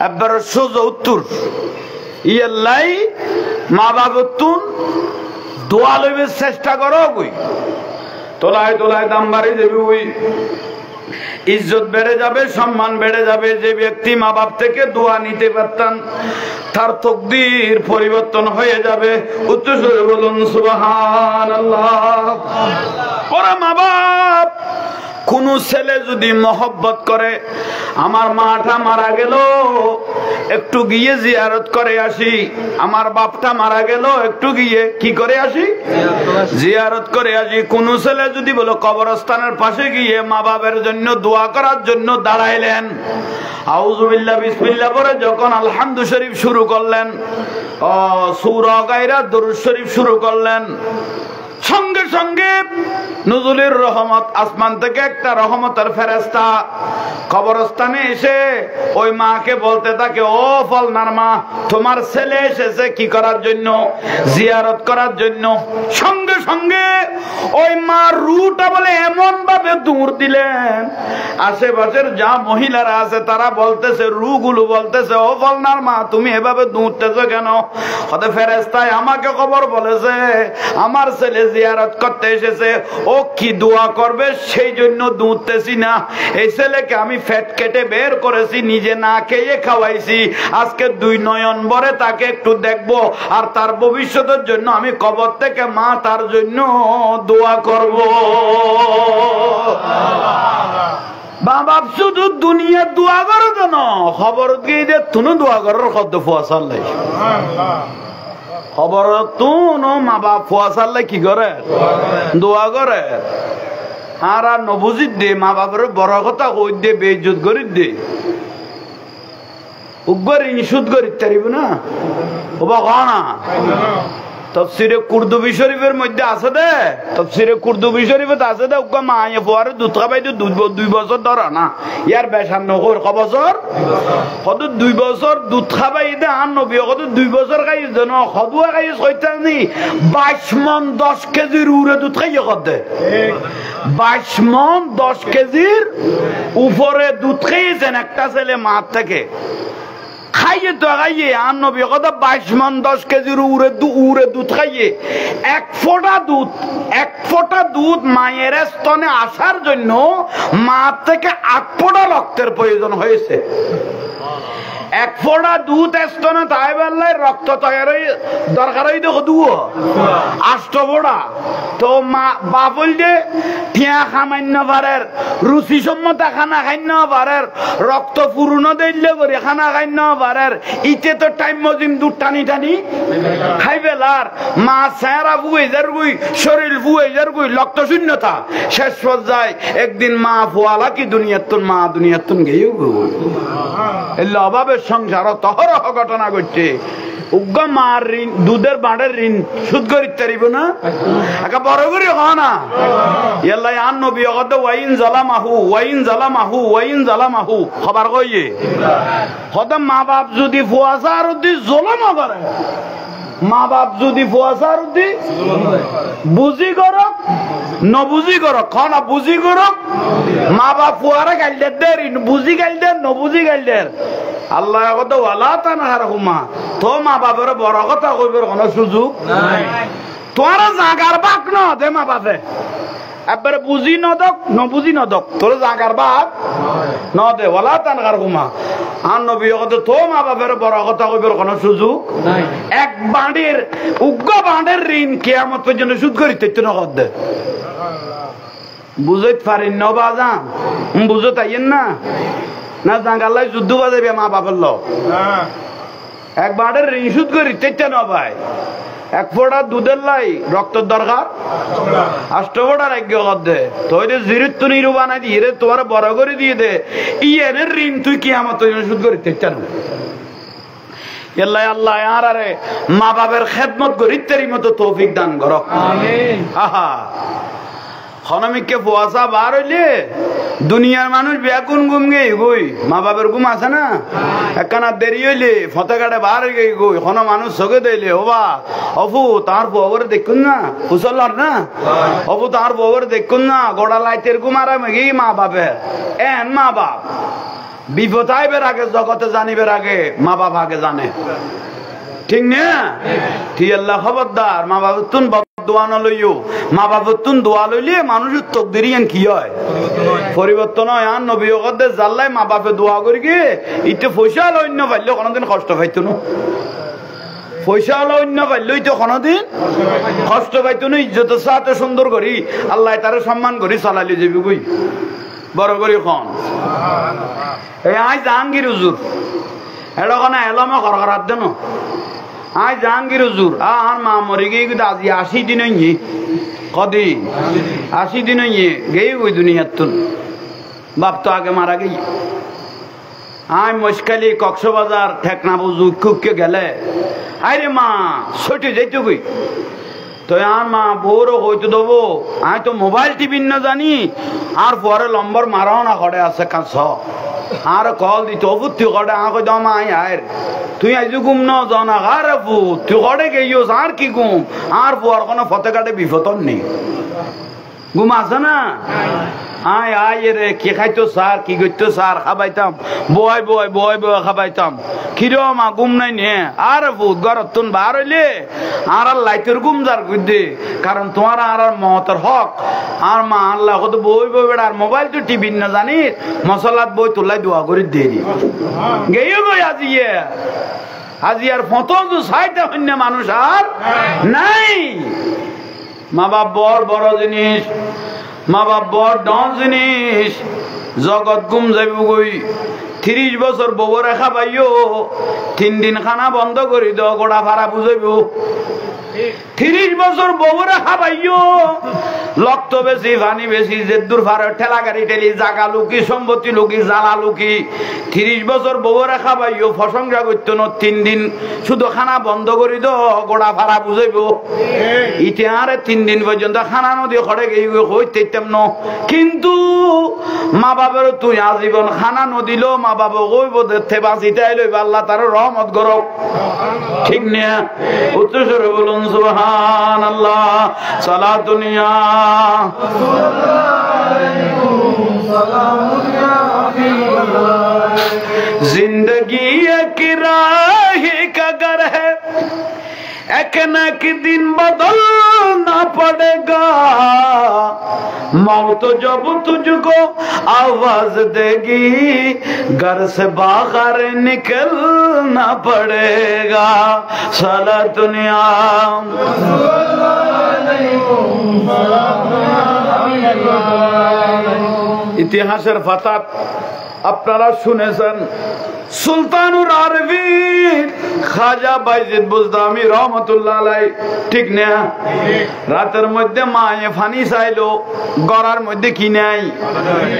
একবার সোজা উত্তর ইয়াল্লাই মা বাবতুন দোয়া লইবে চেষ্টা করো কই তোলায় তোলায় দাম বাড়ি দেবে ওই ইজ্জত বেড়ে যাবে সম্মান বেড়ে যাবে যে ব্যক্তি মা বাপ থেকে দোয়া নিতে পারতেন তার তকদির পরিবর্তন হয়ে যাবে উচ্চস্বরে বলুন সুবহানাল্লাহ ওরা মা বাপ কোন ছেলে যদি মহব্বত করে আমার মাটা মারা গেল একটু গিয়ে জিয়ারত করে আসি আমার বাপটা মারা গেল একটু গিয়ে কি করে আসি জিয়ারত করে আসি কোন ছেলে যদি বলো কবরস্থানের পাশে গিয়ে মা বাবার জন্য দোয়া করার জন্য দাঁড়াইলেন আউযুবিল্লাহ বিসমিল্লাহ পরে যখন আলহামদু শরীফ শুরু করলেন সূরা গায়রা দরুদ শরীফ শুরু করলেন সঙ্গে সঙ্গে নুজুলের রহমত আসমান থেকে একটা রহমতের ফেরেশতা কবরস্থানে এসে ওই মাকে বলতে থাকে ও ফলনার মা তোমার ছেলে এসেছে কি করার জন্য জিয়ারত করার জন্য সঙ্গে সঙ্গে ওই মার রুটা বলে এমন ভাবে দূর দিলেন আশেপাশের যা মহিলারা আছে তারা বলতেছে রুগুলো বলতেছে ও ফলনার মা তুমি এভাবে দূরতেছো কেন হতে ফেরেশতায় আমাকে খবর বলেছে আমার ছেলে জিয়ারত করতে এসেছে ও কি দোয়া করবে সেই জন্য দুধতেছি না এই ছেলেকে আমি ফ্যাট কেটে বের করেছি নিজে না খেয়ে খাওয়াইছি আজকে 2 নয়ন ভরে তাকে একটু দেখবো আর তার ভবিষ্যতের জন্য আমি কবর থেকে মা তার জন্য দোয়া করব বাবা শুধু দুনিয়া দোয়া করো তো না খবর দিয়ে দে তুমি দোয়া করার শব্দ ফুয়াশাল নাই খবর তুন মা বাপ ফুয়াশাল্লে কি করে দোয়া করে আর নবুজিত দে মা বাপের বড় কথা কই দে বেইজ্জত করি দে উগর ইনসুদ করি তারিব না ওবা না তাফসীরে কুরতুবী শরীফের মধ্যে আছে দে তাফসীরে কুরতুবী শরীফে আছে দে উগা মায়ে ফুয়ারে দুধ খাবাই 2 বছর ধরা না ইয়ার বেশান নকর ক বছর কত 2 বছর দুধ খাবাই দে আর নবী কত 2 বছর খাই জানো খদুয়া খাই কইতানি 22 মণ 10 কেজির উরে দুধ খাই কত 22 মণ 10 কেজির উপরে দুধ খাইছেন একটা ছেলে মা থেকে খাইয়ে তো খাইয়ে আর নবী কত 22 মণ 10 কেজির উরে দুধ খাইয়ে এক ফোঁটা দুধ মায়ের স্তনে আসার জন্য মা থেকে 8 ফোঁটা রক্তের প্রয়োজন হয়েছে এক ফোঁটা দুধ স্তনে তাই বেলায় রক্ত তৈরি দরকার হই দেখো দুও 8 ফোঁটা তো মা বাপল যে ঠিয়া খামান্য পারের রুচি সম্মত খানা খাইন্য পারের রক্ত পূর্ণ দিলে করে খানা খাইন্য পারের ইতে তো টাইম মজিম দুধ টানি টানি খাইবেলার মা চেহারা বুয়ে যার গুই শরীর বুয়ে যার গুই রক্ত শূন্যতা শেষ পর্যায়ে একদিন মা ফুয়ালা কি মা দুনিয়াতুন গেও এলে অভাবের সংসার তহরহ ঘটনা ঘটছে উগ্গা মার ঋণ দুধের বাঁড়ের ঋণ সুদ করিতে পারিব না একা বড় করে হয় না ইয়াল্লাই আন নবী অগদ ওয়াইন জালামাহু খবর কইয়ে হদা মা বাপ যদি ফুয়াসার উদ্দি জলম করে মা বাপ যদি ফুয়াসার উদ্দি বুঝি করক নবুঝি করক খানা বুঝি করক মা বাপ ফুয়ারে গাইল দের বুঝি গাইল দের নবুঝি গাইল দের আল্লাহ কত ওয়ালা তানহারহুমা তো মা বাপের বড় কথা কইবার কোনো সুযোগ নাই তোরা জাগার বাক ন দে মা বাপে একবারে বুঝি নদক নবুঝি নদক তোর জাগার বাক ন দে ওয়ালা তানহারহুমা আর নবী কত তো মা বাপের বড় কথা কইবার কোনো সুযোগ নাই এক বাঁড়ের উগ্র বাঁড়ের ঋণ কিয়ামত পর্যন্ত সুদ করিতে তো নগদ দে বুঝতে পারেন ন বাজান বুঝতে আইয়েন না না জাঙ্গাল্লাই যুদ্ধ বাজাবে মা বাপের লোক এক বাঁড়ের ঋণ সুদ করি তেটা ন ভাই এক ফোঁটা দুধের লাই রক্তের দরকার 8 ফোঁটা রাজ্য কর দে তুই জিরিত তো নিরু বানাই দিয়ে রে তোমার বড় করে দিয়ে দে ইয়েনের ঋণ তুই কি আমার তুই সুদ করি তেটা ন আল্লাহ আর আরে মা বাপের খেদমত করি তেরি মতো তৌফিক দান করো আমিন আহা খনমিককে ফুয়াশা বার হইলে দুনিয়ার মানুষ বেগুন ঘুম গে গই মা বাপের ঘুম আছে না একখানা দেরি হইলে ফতেকাটে বার হয়ে গই গই কোন মানুষ চোখে দিলে ওবা অফু তার বউরে দেখুন না ফুসলার না অফু তার বউরে দেখুন না গোড়া লাইতের ঘুম আর মেঘি মা বাপের এন মা বাপ বিপদ আইবের আগে জগতে জানিবের আগে মা বাপ আগে জানে ঠিক না ঠিক আল্লাহ খবরদার মা বাপ তুন দোয়া না লইও মা বাপের তুন দোয়া লইলে মানুষের তকদির কি হয় পরিবর্তন হয় আর নবী ওগদে জাল্লাই মা বাপে দোয়া করি গিয়ে ইতে পয়সা অন্য পাইলে কোনোদিন কষ্ট পাইতো না পয়সা অন্য পাইলে তো কোনোদিন কষ্ট পাইতো না ইজ্জতের সাথে সুন্দর করি আল্লাহ তারে সম্মান করি চালালি যাবি কই বড় করি খন এই আই জাহাঙ্গীর হুজুর এটা কোনো এলমে করার দেন আই জাহাঙ্গীর হুজুর আর মা মরে গিয়ে কিন্তু আজি 80 দিন হইনি কদিন 80 দিন হইনি গেই ওই দুনিয়ার তুন বাপ তো আগে মারা গেই আই মস্কালি কক্সবাজার ঠেকনা বুঝু খুবকে গেলে আরে মা ছুটে যাইতে কই তো আর মা বউরও হইতে দেবো আমি তো মোবাইল টিভি না জানি আর পরে নম্বর মারাও না ঘরে আছে কাছ আর কল দিত তুই কটে আঁকো জমা আয় তুই আজ ঘুম ন জানা আরে বু তুই কটে গেইস আর কি ঘুম আর পর কোনো ফতে কাটে বিপদ নেই ঘুম আছে না আয় আয় রে কি খাইতো স্যার কি করতো স্যার খাবাইতাম বয় বয় বয় বয় খাবাইতাম কিরো মা ঘুম নাই নে আর ভূত ঘরত তুন বার হইলে আর লাইটের ঘুম যার গুদে কারণ তোমার আর মহতের হক আর মা আল্লাহ কত বই বই বেড়া আর মোবাইল তো টিভি না জানি মশলাত বই তোলাই দোয়া করে দিয়ে দি গেইও গই আজি আর ফতন তো সাইতে হইন্য মানুষ আর নাই মা বাপ বড় জিনিস মা বাপ বড় ডন জিনিস জগৎ গুম যাইব গই 30 বছর বউ রেখা পাইও 3 দিন খানা বন্ধ করি দ গোড়া ভাড়া বুঝাইব 30 বছর বউ রেখা পাইও লক্ত বেশি পানি বেশি যে দূর ভাড়া ঠেলা গাড়ি ঠেলি জাগা লুকি সম্পত্তি লুকি জ্বালা লুকি 30 বছর বউ রেখা পাইও প্রশংসা করত ন 3 দিন শুধু খানা বন্ধ করি দ গোড়া ভাড়া বুঝাইব ইতে আরে 3 দিন পর্যন্ত খানা নদী খড়ে গিয়ে হইতেম ন কিন্তু মা বাবার তুই আজীবন খানা নদিল মা বাবা কইব দেখতে বাঁচিতে লইব আল্লাহ তার রহমত করক ঠিক না উচ্চ স্বরে বলুন সুবহানাল্লাহ সালাতুন ইয়া जिंदगी एक राह का घर है एक न एक दिन बदलना पड़ेगा मौत जब तुझको आवाज देगी घर से बाहर निकलना पड़ेगा साला दुनिया ইতিহাসের ফাতাত আপনারা শুনেছেন সুলতানুল আরবিন খাজা বাইজিদ বুজদামি রহমতুল্লাহ আলাইহি, ঠিক না? রাতের মধ্যে মায়ে ফানি চাইলো, গড়ার মধ্যে কি নাই,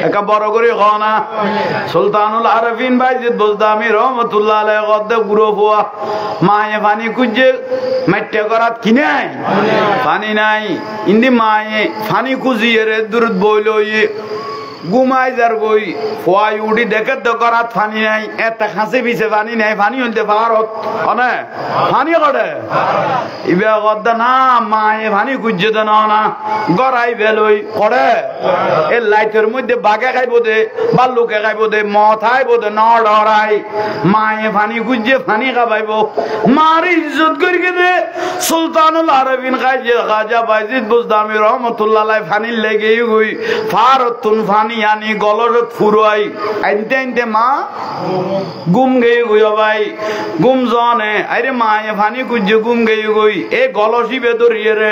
একা বড় করে খাও না। সুলতানুল আরবিন বাইজিদ বুজদামি রহমতুল্লাহ আলাইহি গদ্দে গুরু ফুয়া মায়ে ফানি খুঁজে মাইটে গড়াত কি নাই, পানি নাই। ইন্দি মায়ে ফানি খুঁজিয়ে রে দূরত বইলো ঘুমাই যার গই ফোয়াই উঠি দেখে তো করাত পানি নাই, একটা খাঁচি পিছে পানি নাই, পানি হইতে পারত অনে পানি করে ইবে গদ্দা না মায়ে পানি খুঁজছে তো না গড়াই বেলই করে এ লাইটের মধ্যে বাঘে খাইব দে বাল্লুকে খাইব দে মদ খাইব দে ন ডরাই মায়ে পানি খুঁজছে পানি খাবাইব মার ইজ্জত করিকে দে সুলতানুল আরবিন খাজা বাইজিদ বুজদামি রহমতুল্লাহ আলাইহি পানির লেগে গই ফারতুন পানি আনি গলরত ফুরাই আনতে আনতে মা গুম গই গই ভাই গুম জনে আরে মায়ে পানি খুঁজছে গুম গই গই এ গলসিবে দরিয়ে রে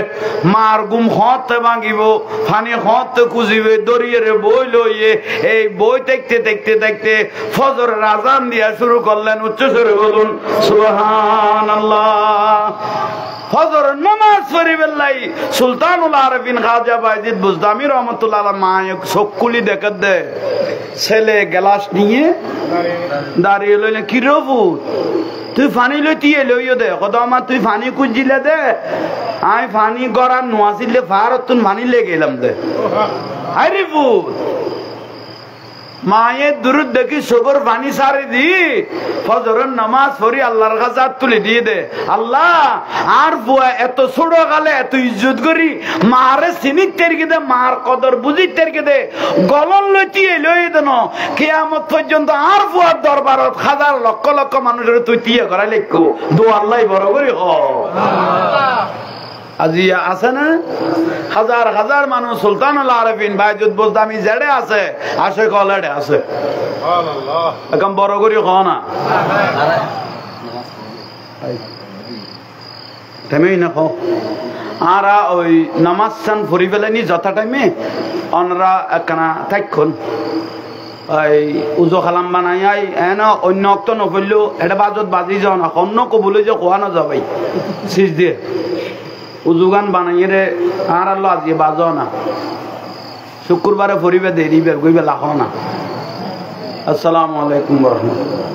মার গুম হতে ভাঙিব পানি হতে খুঁজিবে দরিয়ে রে বই লইয়ে এই বই দেখতে দেখতে দেখতে ফজরের আজান দিয়া শুরু করলেন, উচ্চ স্বরে বলুন সুবহানাল্লাহ। ফজর নামাজ পড়িবেন লাই সুলতানুল আরবিন খাজা বাইজিদ বুজদামি রহমতুল্লাহ আলাইহি মায়ে চোখকুলি দেখে দে ছেলে গ্লাস নিয়ে দাঁড়িয়ে লইলে কি রবু তুই পানি লইতিয়ে লইও দে কত আমার তুই পানি খুঁজিলে দে আমি পানি গড়ার নোয়াছিলে ফারত তুন পানি লেগে গেলাম দে আরে বুত মায়ের দুরুদ দেখি সবর পানি সারি দি ফজরের নামাজ পড়ি আল্লাহর কাছে হাত তুলে দিয়ে দে আল্লাহ আর বুয়া এত ছোট কালে এত ইজ্জত করি মারে চিনিত তেরকে দে মার কদর বুঝিত তেরকে দে গলন লইতিয়ে লই দেন কিয়ামত পর্যন্ত আর বুয়ার দরবারত হাজার লক্ষ লক্ষ মানুষের তুই তিয়ে করাই লেখো দোয়ার লাই বড় করি হ আজি আছে না হাজার হাজার মানুষ সুলতানুল আরবিন বাইজিদ বুজদামি জেডে আছে আসে কলেডে আছে এখন বড় করি খ না থেমেই না খো আরা ওই নামাজ চান ফুরি পেলেনি যথা টাইমে অনরা একখানা থাকখন এই উজো খালাম বানাই আই এন অন্য অক্ত নফরলেও এটা বাজত বাজি যাও না অন্য কবলে যে খোয়া না যাবাই সিজ দিয়ে উজুগান বানাইয়ে রে আর আল্লাহ আজকে বাজাও না শুক্রবারে ফরিবে দেরি বের গইবে লাখো না। আসসালামু আলাইকুম ওয়া রাহমাতুল্লাহ।